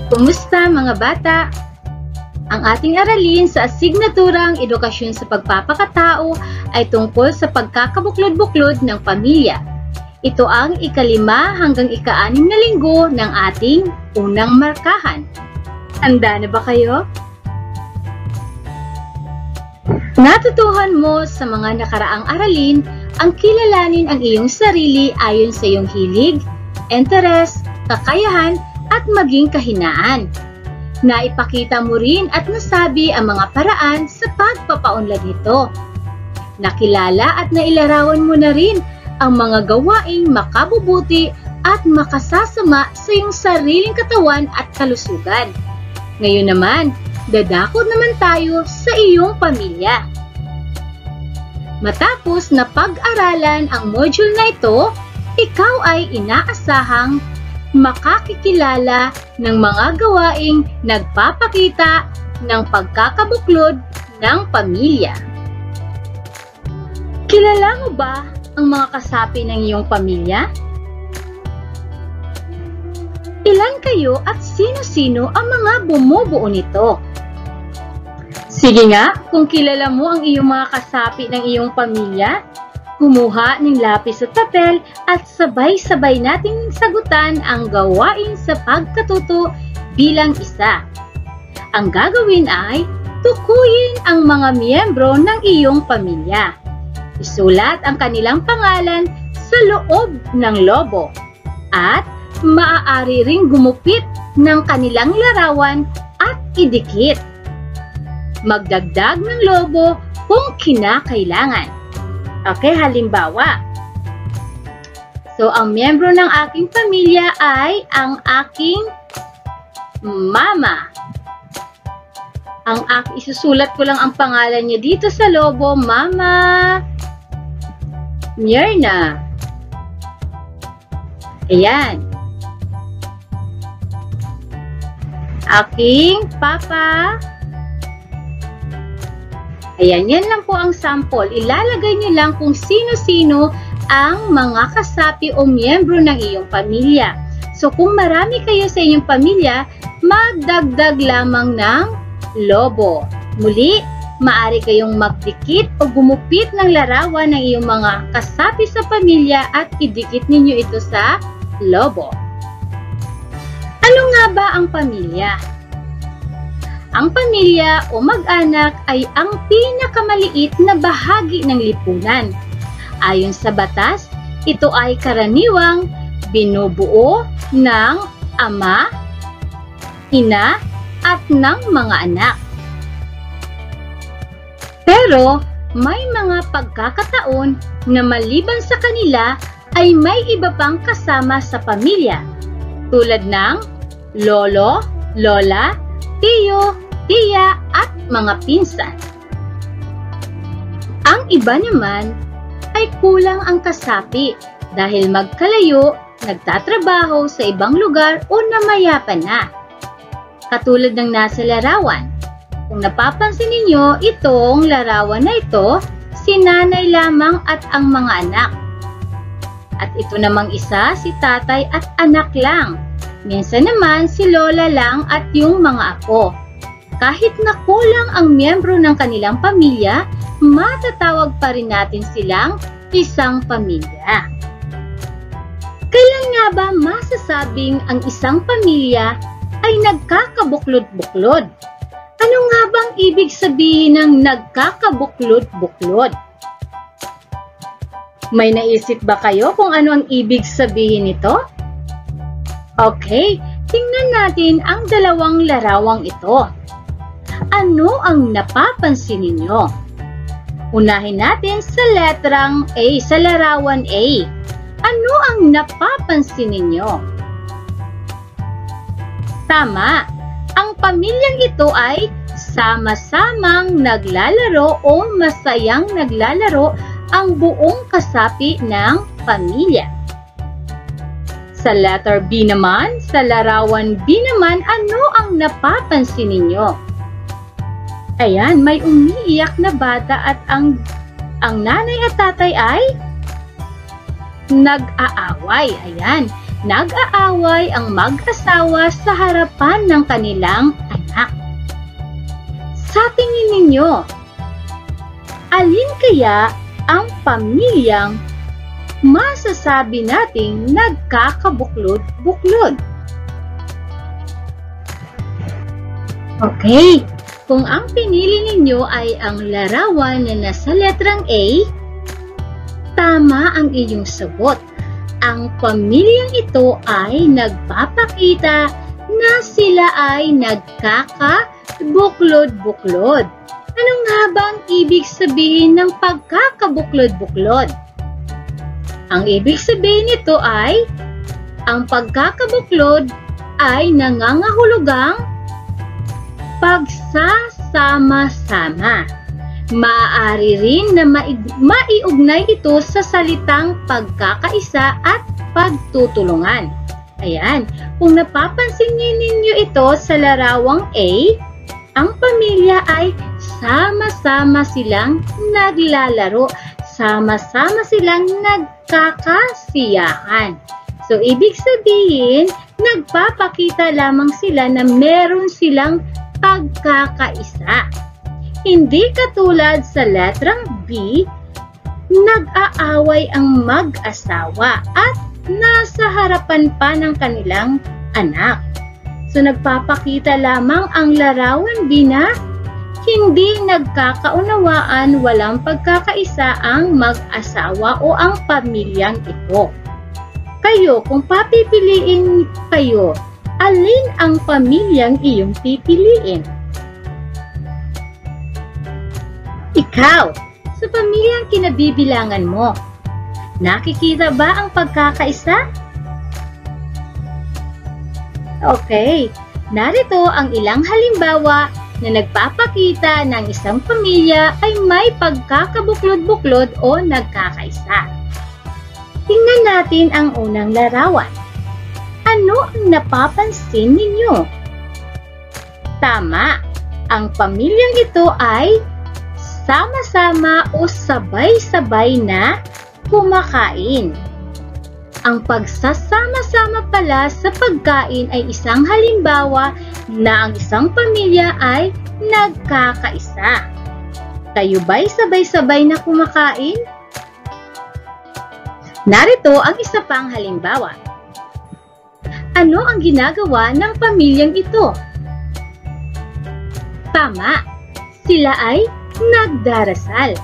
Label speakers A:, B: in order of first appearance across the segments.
A: Kumusta mga bata? Ang ating aralin sa asignaturang Edukasyon sa Pagpapakatao ay tungkol sa pagkakabuklod-buklod ng pamilya. Ito ang ika-5 hanggang ika-6 na linggo ng ating unang markahan. Handa na ba kayo? Natutuhan mo sa mga nakaraang aralin ang kilalanin ang iyong sarili ayon sa iyong hilig, interes, kakayahan, at maging kahinaan. Naipakita mo rin at nasabi ang mga paraan sa pagpapaunlad nito. Nakilala at nailarawan mo na rin ang mga gawaing makabubuti at makasasama sa iyong sariling katawan at kalusugan. Ngayon naman, dadakot naman tayo sa iyong pamilya. Matapos na pag-aralan ang module na ito, ikaw ay inaasahang makakikilala ng mga gawaing nagpapakita ng pagkakabuklod ng pamilya. Kilala mo ba ang mga kasapi ng iyong pamilya? Ilan kayo at sino-sino ang mga bumubuo nito? Sige nga, kung kilala mo ang iyong mga kasapi ng iyong pamilya, kumuha ng lapis at papel at sabay-sabay nating sagutan ang gawain sa pagkatuto bilang isa. Ang gagawin ay tukuyin ang mga miyembro ng iyong pamilya. Isulat ang kanilang pangalan sa loob ng lobo at maaari ring gumupit ng kanilang larawan at idikit. Magdagdag ng lobo kung kinakailangan. Okay, halimbawa. So, ang miyembro ng aking pamilya ay ang aking mama. Isusulat ko lang ang pangalan niya dito sa lobo, Mama Myrna. Ayan. Aking papa. Ayan, yan lang po ang sample. Ilalagay niyo lang kung sino-sino ang mga kasapi o miyembro ng iyong pamilya. So, kung marami kayo sa inyong pamilya, magdagdag lamang ng lobo. Muli, maaari kayong magdikit o gumupit ng larawan ng iyong mga kasapi sa pamilya at idikit ninyo ito sa lobo. Ano nga ba ang pamilya? Ang pamilya o mag-anak ay ang pinakamaliit na bahagi ng lipunan. Ayon sa batas, ito ay karaniwang binubuo ng ama, ina, at ng mga anak. Pero may mga pagkakataon na maliban sa kanila ay may iba pang kasama sa pamilya, tulad ng lolo, lola, tiyo, tiya, at mga pinsan. Ang iba naman ay kulang ang kasapi dahil magkalayo, nagtatrabaho sa ibang lugar o namayapan na. Katulad ng nasa larawan. Kung napapansin ninyo, itong larawan na ito, si nanay lamang at ang mga anak. At ito namang isa, si tatay at anak lang. Minsan naman si lola lang at yung mga apo. Kahit na kulang ang miyembro ng kanilang pamilya, matatawag pa rin natin silang isang pamilya. Kailan nga ba masasabing ang isang pamilya ay nagkakabuklod-buklod? Ano nga bang ibig sabihin ng nagkakabuklod-buklod? May naisip ba kayo kung ano ang ibig sabihin nito? Okay, tingnan natin ang dalawang larawang ito. Ano ang napapansin ninyo? Unahin natin sa letrang A, sa larawan A. Ano ang napapansin ninyo? Tama, ang pamilyang ito ay sama-samang naglalaro o masayang naglalaro ang buong kasapi ng pamilya. Sa letter B naman, sa larawan B naman, ano ang napapansin ninyo? Ayan, may umiiyak na bata at ang nanay at tatay ay nag-aaway. Ayan, nag-aaway ang mag-asawa sa harapan ng kanilang anak. Sa tingin ninyo, alin kaya ang pamilyang masasabi nating nagkakabuklod-buklod? Okay, kung ang pinili ninyo ay ang larawan na nasa letrang A, tama ang inyong sagot. Ang pamilyang ito ay nagpapakita na sila ay nagkakabuklod-buklod. Ano nga ba ang ibig sabihin ng pagkakabuklod-buklod? Ang ibig sabihin nito ay, ang pagkakabuklod ay nangangahulugang pagsasama-sama. Maaari rin na maiugnay ito sa salitang pagkakaisa at pagtutulungan. Ayan, kung napapansin ninyo ito sa larawang A, ang pamilya ay sama-sama silang naglalaro, sama-sama silang nagkakasiyahan. So, ibig sabihin, nagpapakita lamang sila na meron silang pagkakaisa. Hindi katulad sa letrang B, nag-aaway ang mag-asawa at nasa harapan pa ng kanilang anak. So, nagpapakita lamang ang larawan B na hindi nagkakaunawaan, walang pagkakaisa ang mag-asawa o ang pamilyang ito. Kayo, kung papipiliin kayo, alin ang pamilyang iyong pipiliin? Ikaw, sa pamilyang kinabibilangan mo, nakikita ba ang pagkakaisa? Okay, narito ang ilang halimbawa na nagpapakita ng isang pamilya ay may pagkakabuklod-buklod o nagkakaisa. Tingnan natin ang unang larawan. Ano ang napapansin ninyo? Tama, ang pamilyang ito ay sama-sama o sabay-sabay na kumakain. Ang pagsasama-sama pala sa pagkain ay isang halimbawa na ang isang pamilya ay nagkakaisa. Kayo ba'y sabay-sabay na kumakain? Narito ang isa pang halimbawa. Ano ang ginagawa ng pamilyang ito? Tama, sila ay nagdarasal.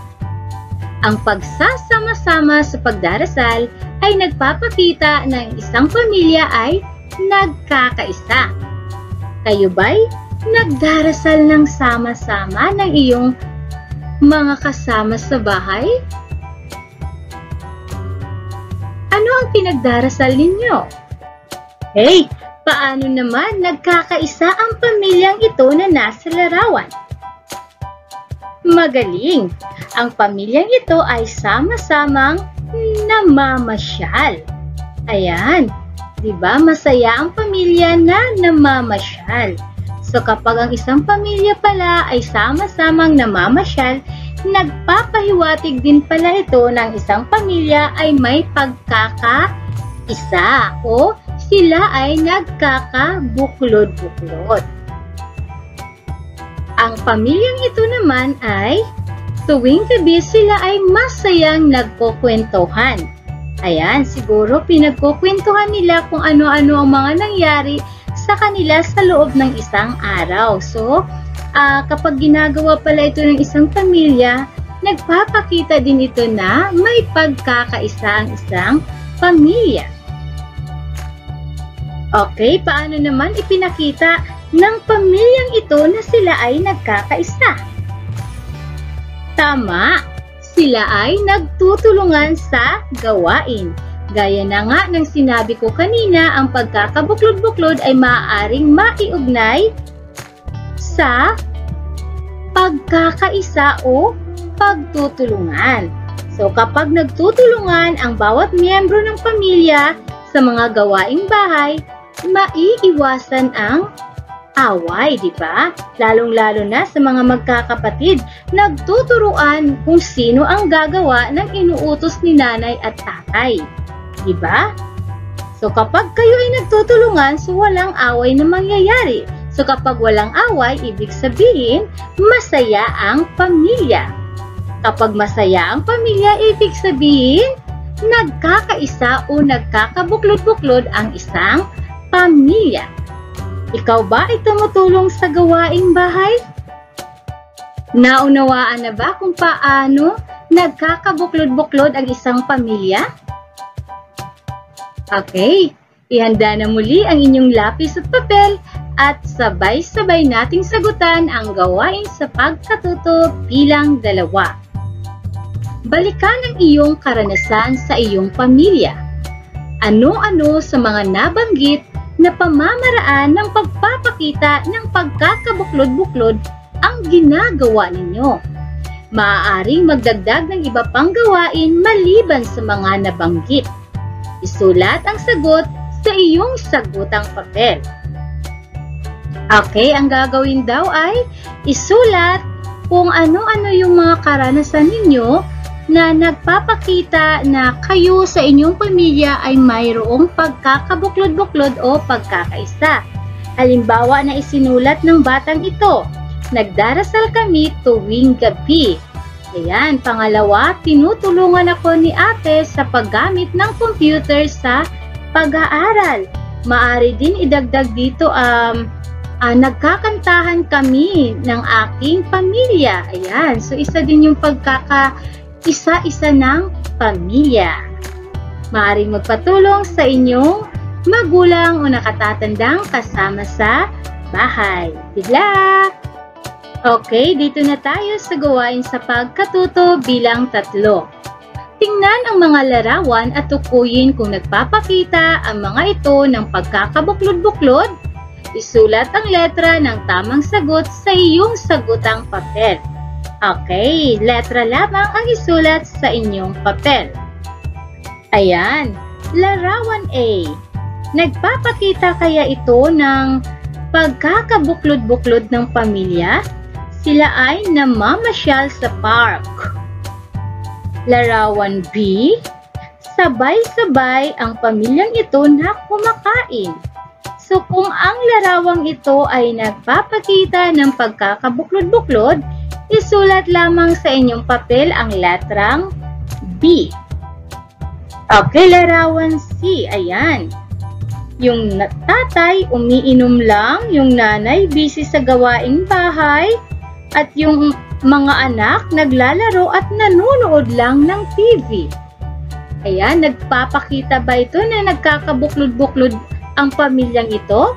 A: Ang pagsasama-sama sa pagdarasal ay nagpapakita na ang isang pamilya ay nagkakaisa. Kayo ba'y nagdarasal ng sama-sama ng iyong mga kasama sa bahay? Ano ang pinagdarasal ninyo? Hey, paano naman nagkakaisa ang pamilyang ito na nasa larawan? Magaling! Ang pamilyang ito ay sama-samang namamasyal. Ayan, di ba masaya ang pamilya na namamasyal? So kapag ang isang pamilya pala ay sama-samang namamasyal, nagpapahiwatig din pala ito ng isang pamilya ay may pagkakaisa o sila ay nagkakabuklod-buklod. Ang pamilyang ito naman ay tuwing gabi sila ay masayang nagkukwentuhan. Ayan, siguro pinagkukwentuhan nila kung ano-ano ang mga nangyari sa kanila sa loob ng isang araw. So, kapag ginagawa pala ito ng isang pamilya, nagpapakita din ito na may pagkakaisa ang isang pamilya. Okay, paano naman ipinakita ng pamilyang ito na sila ay nagkakaisa? Tama, sila ay nagtutulungan sa gawain. Gaya na nga ng sinabi ko kanina, ang pagkakabuklod-buklod ay maaaring maiugnay sa pagkakaisa o pagtutulungan. So kapag nagtutulungan ang bawat miyembro ng pamilya sa mga gawaing bahay, maiiwasan ang away, di ba? Lalong-lalo na sa mga magkakapatid, nagtuturuan kung sino ang gagawa ng inuutos ni nanay at tatay. Di ba? So kapag kayo ay nagtutulungan, so walang away na mangyayari. So kapag walang away, ibig sabihin, masaya ang pamilya. Kapag masaya ang pamilya, ibig sabihin, nagkakaisa o nagkakabuklod-buklod ang isang pamilya. Ikaw ba ay tumutulong sa gawaing bahay? Naunawaan na ba kung paano nagkakabuklod-buklod ang isang pamilya? Okay, ihanda na muli ang inyong lapis at papel at sabay-sabay nating sagutan ang gawain sa pagkatuto bilang 2. Balikan ang iyong karanasan sa iyong pamilya. Ano-ano sa mga nabanggit na pamamaraan ng pagpapakita ng pagkakabuklod-buklod ang ginagawa ninyo? Maaaring magdagdag ng iba pang gawain maliban sa mga nabanggit. Isulat ang sagot sa iyong sagutang papel. Okay, ang gagawin daw ay isulat kung ano-ano yung mga karanasan ninyo na nagpapakita na kayo sa inyong pamilya ay mayroong pagkakabuklod-buklod o pagkakaisa. Halimbawa na isinulat ng batang ito, nagdarasal kami tuwing gabi. Ayan, pangalawa, tinutulungan ako ni ate sa paggamit ng computer sa pag-aaral. Maari din idagdag dito, nagkakantahan kami ng aking pamilya. Ayan, so isa din yung pagkaka-isa-isa ng pamilya. Maaaring magpatulong sa inyong magulang o nakatatandang kasama sa bahay. Good luck! Okay, dito na tayo sa gawain sa pagkatuto bilang 3. Tingnan ang mga larawan at tukuyin kung nagpapakita ang mga ito ng pagkakabuklod-buklod. Isulat ang letra ng tamang sagot sa iyong sagutang papel. Okay, letra lamang ang isulat sa inyong papel. Ayan, larawan A. Nagpapakita kaya ito ng pagkakabuklod-buklod ng pamilya? Sila ay namamasyal sa park. Larawan B. Sabay-sabay ang pamilyang ito na kumakain. So kung ang larawang ito ay nagpapakita ng pagkakabuklod-buklod, isulat lamang sa inyong papel ang letrang B. Okay, larawan C. Ayan. Yung tatay umiinom lang, yung nanay busy sa gawaing bahay, at yung mga anak naglalaro at nanonood lang ng TV. Ayan, nagpapakita ba ito na nagkakabuklod-buklod ang pamilyang ito?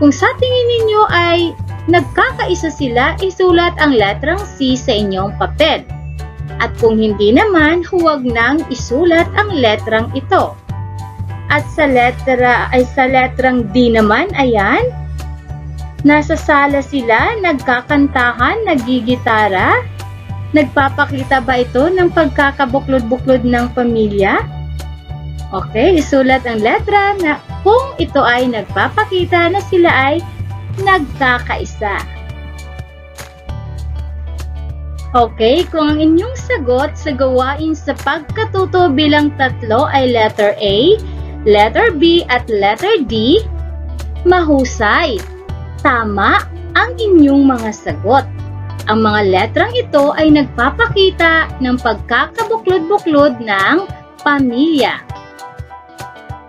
A: Kung sa tingin ninyo ay nagkakaisa sila, isulat ang letrang C sa inyong papel. At kung hindi naman, huwag nang isulat ang letrang ito. At sa letrang D naman, ayan, nasa sala sila, nagkakantahan, nagigitara. Nagpapakita ba ito ng pagkakabuklod-buklod ng pamilya? Okay, isulat ang letra na kung ito ay nagpapakita na sila ay nagkakaisa. Okay, kung ang inyong sagot sa gawain sa pagkatuto bilang 3 ay letter A, letter B at letter D, mahusay. Tama ang inyong mga sagot. Ang mga letrang ito ay nagpapakita ng pagkakabuklod-buklod ng pamilya.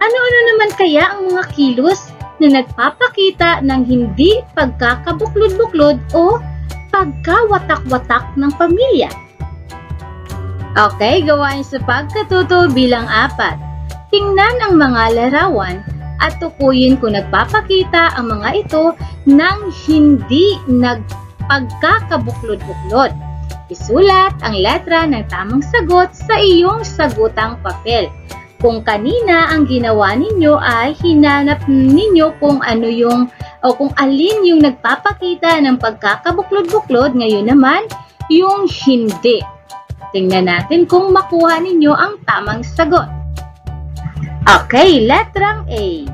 A: Ano-ano naman kaya ang mga kilos na nagpapakita ng hindi pagkakabuklod-buklod o pagkawatak-watak ng pamilya? Okay, gawain sa pagkatuto bilang 4. Tingnan ang mga larawan at tukuyin kung nagpapakita ang mga ito ng hindi pagkakabuklod-buklod. Isulat ang letra ng tamang sagot sa iyong sagutang papel. Kung kanina ang ginawa ninyo ay hinanap ninyo kung ano kung alin yung nagpapakita ng pagkakabuklod-buklod, ngayon naman yung hindi. Tingnan natin kung makuha ninyo ang tamang sagot. Okay, letrang A.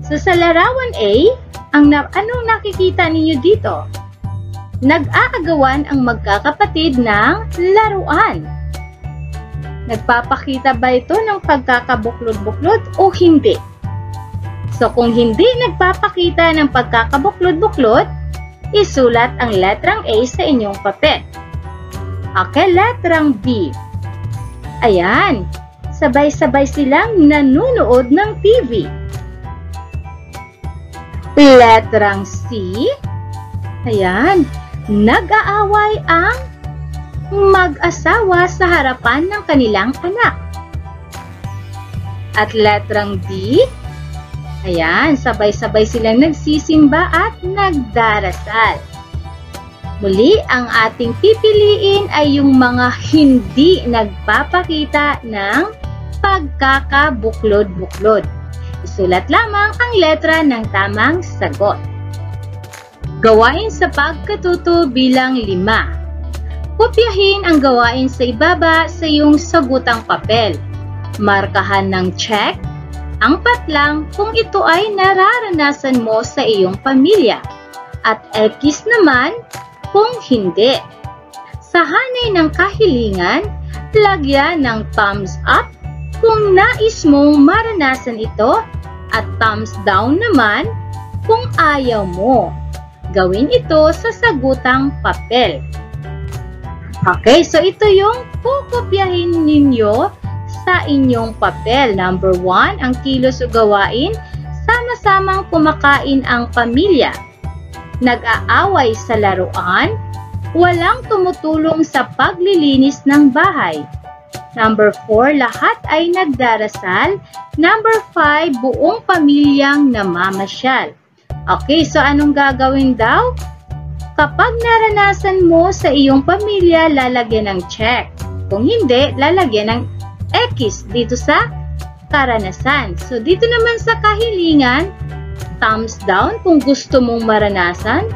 A: So sa larawan A, anong nakikita ninyo dito? Nag-aagawan ang magkakapatid ng laruan. Nagpapakita ba ito ng pagkakabuklod-buklod o hindi? So kung hindi nagpapakita ng pagkakabuklod-buklod, isulat ang letrang A sa inyong papel. Okay, letrang B. Ayan, sabay-sabay silang nanonood ng TV. Letrang C. Ayan, nag-aaway ang mag-asawa sa harapan ng kanilang anak. At letrang D. Ayan, sabay-sabay silang nagsisimba at nagdarasal. Muli, ang ating pipiliin ay yung mga hindi nagpapakita ng pagkakabuklod-buklod. Isulat lamang ang letra ng tamang sagot. Gawain sa pagkatuto bilang 5. Kopyahin ang gawain sa ibaba sa iyong sagutang papel. Markahan ng check ang patlang kung ito ay nararanasan mo sa iyong pamilya at X naman kung hindi. Sa hanay ng kahilingan, lagyan ng thumbs up kung nais mong maranasan ito at thumbs down naman kung ayaw mo. Gawin ito sa sagutang papel. Okay, so ito yung kukopyahin ninyo sa inyong papel. Number 1, ang kilos o gawain, sama-samang kumakain ang pamilya. Nag-aaway sa laruan, walang tumutulong sa paglilinis ng bahay. Number 4, lahat ay nagdarasal. Number 5, buong pamilyang namamasyal. Okay, so anong gagawin daw? Kapag naranasan mo sa iyong pamilya, lalagyan ng check. Kung hindi, lalagyan ng X dito sa karanasan. So, dito naman sa kahilingan, thumbs down kung gusto mong maranasan,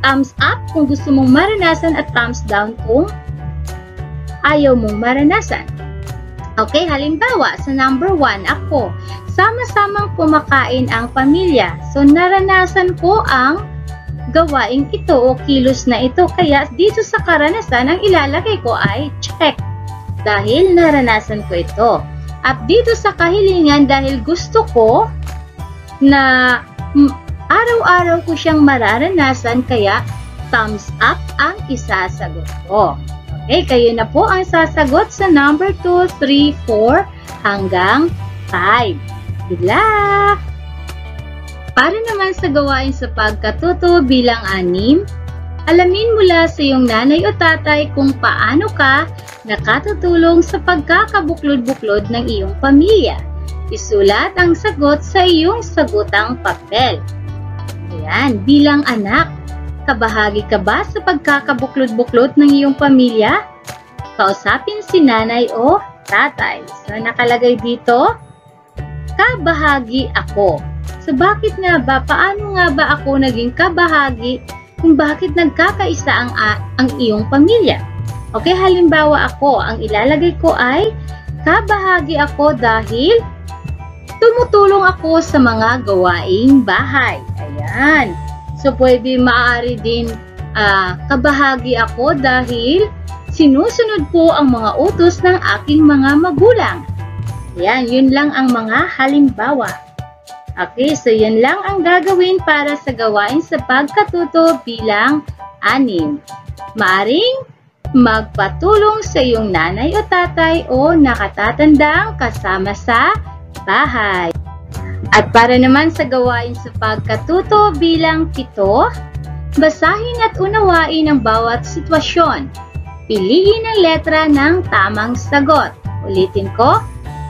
A: thumbs up kung gusto mong maranasan, at thumbs down kung ayaw mong maranasan. Okay, halimbawa, sa number 1, ako, sama-samang kumakain ang pamilya. So, naranasan ko ang gawaing ito o kilos na ito. Kaya, dito sa karanasan, ang ilalagay ko ay check. Dahil naranasan ko ito. At dito sa kahilingan, dahil gusto ko na araw-araw ko siyang mararanasan, kaya thumbs up ang isasagot ko. Okay, kayo na po ang sasagot sa number 2, 3, 4 hanggang 5. Good luck! Para naman sa gawain sa pagkatuto bilang 6, alamin mula sa iyong nanay o tatay kung paano ka nakatutulong sa pagkakabuklod-buklod ng iyong pamilya. Isulat ang sagot sa iyong sagutang papel. Ayan, bilang anak, kabahagi ka ba sa pagkakabuklod-buklod ng iyong pamilya? Kausapin si nanay o tatay. So, nakalagay dito, kabahagi ako. So, bakit nga ba? Paano nga ba ako naging kabahagi kung bakit nagkakaisa ang iyong pamilya? Okay, halimbawa ako, ang ilalagay ko ay kabahagi ako dahil tumutulong ako sa mga gawaing bahay. Ayan. So, maaari din kabahagi ako dahil sinusunod ko ang mga utos ng aking mga magulang. Ayan, yun lang ang mga halimbawa. Okay, so yan lang ang gagawin para sa gawain sa pagkatuto bilang 6. Maaring magpatulong sa iyong nanay o tatay o nakatatandang kasama sa bahay. At para naman sa gawain sa pagkatuto bilang 7, basahin at unawain ang bawat sitwasyon. Piliin ang letra ng tamang sagot. Ulitin ko,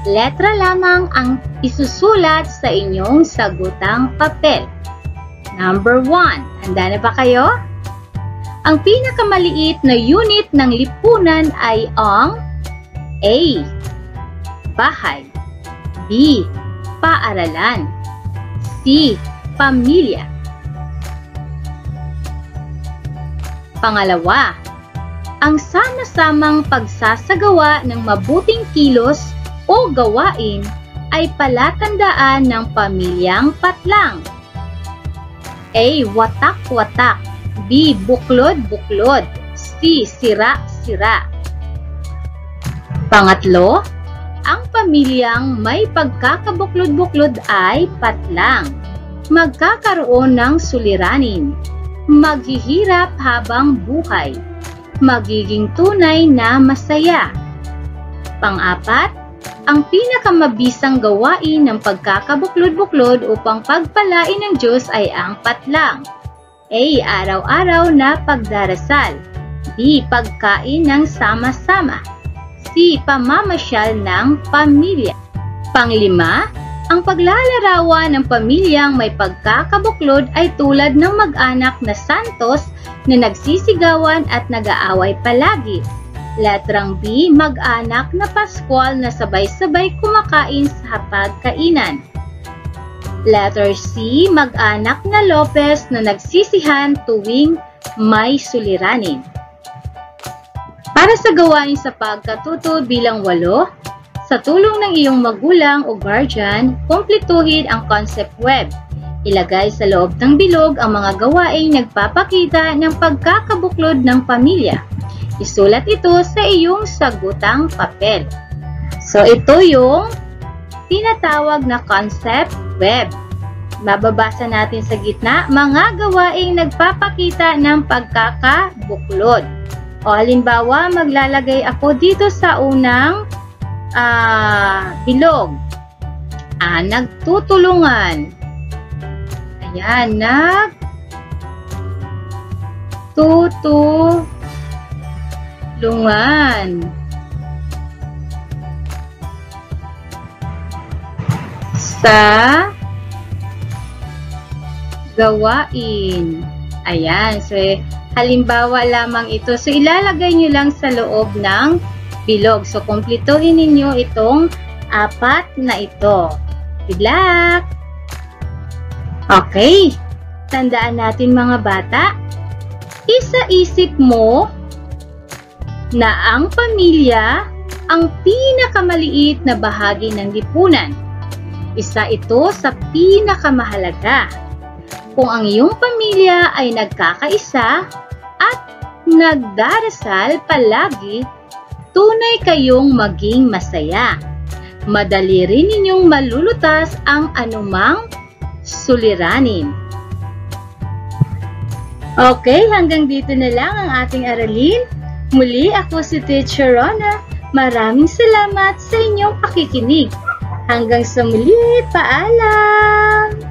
A: letra lamang ang isusulat sa inyong sagutang papel. Number 1. Handa na ba kayo? Ang pinakamaliit na unit ng lipunan ay ang A. Bahay. B. Paaralan. C. Pamilya. Pangalawa, ang sama-samang pagsasagawa ng mabuting kilos o gawain ay palatandaan ng pamilyang patlang. A. Watak-watak. B. Buklod-buklod. C. Sira-sira. Pangatlo, ang pamilyang may pagkakabuklod-buklod ay patlang, magkakaroon ng suliranin, maghihirap habang buhay, magiging tunay na masaya. Pang-apat, ang pinakamabisang gawain ng pagkakabuklod-buklod upang pagpalain ng Diyos ay ang patlang. A. Araw-araw na pagdarasal. B. Pagkain ng sama-sama. C. Pamamasyal ng pamilya. Pang-lima, ang paglalarawan ng pamilyang may pagkakabuklod ay tulad ng mag-anak na santos na nagsisigawan at nag-aaway palagi. Letrang B, mag-anak na Paskwal na sabay-sabay kumakain sa hapagkainan. Letter C, mag-anak na Lopez na nagsisihan tuwing may suliranin. Para sa gawain sa pagkatuto bilang 8, sa tulong ng iyong magulang o guardian, kumpletuhin ang concept web. Ilagay sa loob ng bilog ang mga gawaing nagpapakita ng pagkakabuklod ng pamilya. Isulat ito sa iyong sagutang papel. So, ito yung tinatawag na concept web. Mababasa natin sa gitna, mga gawaing nagpapakita ng pagkakabuklod. O, halimbawa, maglalagay ako dito sa unang bilog. Nagtutulungan. Ayan, nagtutulungan. Sa gawain. Ayan. So, halimbawa lamang ito. So, ilalagay nyo lang sa loob ng bilog. So, kumpletuhin ninyo itong 4 na ito. Good luck! Okay. Tandaan natin mga bata. Isa-isip mo na ang pamilya ang pinakamaliit na bahagi ng lipunan. Isa ito sa pinakamahalaga. Kung ang iyong pamilya ay nagkakaisa at nagdarasal palagi, tunay kayong maging masaya. Madali rin ninyong malulutas ang anumang suliranin. Okay, hanggang dito na lang ang ating aralin. Muli ako si Teacher Rona. Maraming salamat sa inyong pakikinig. Hanggang sa muli, paalam!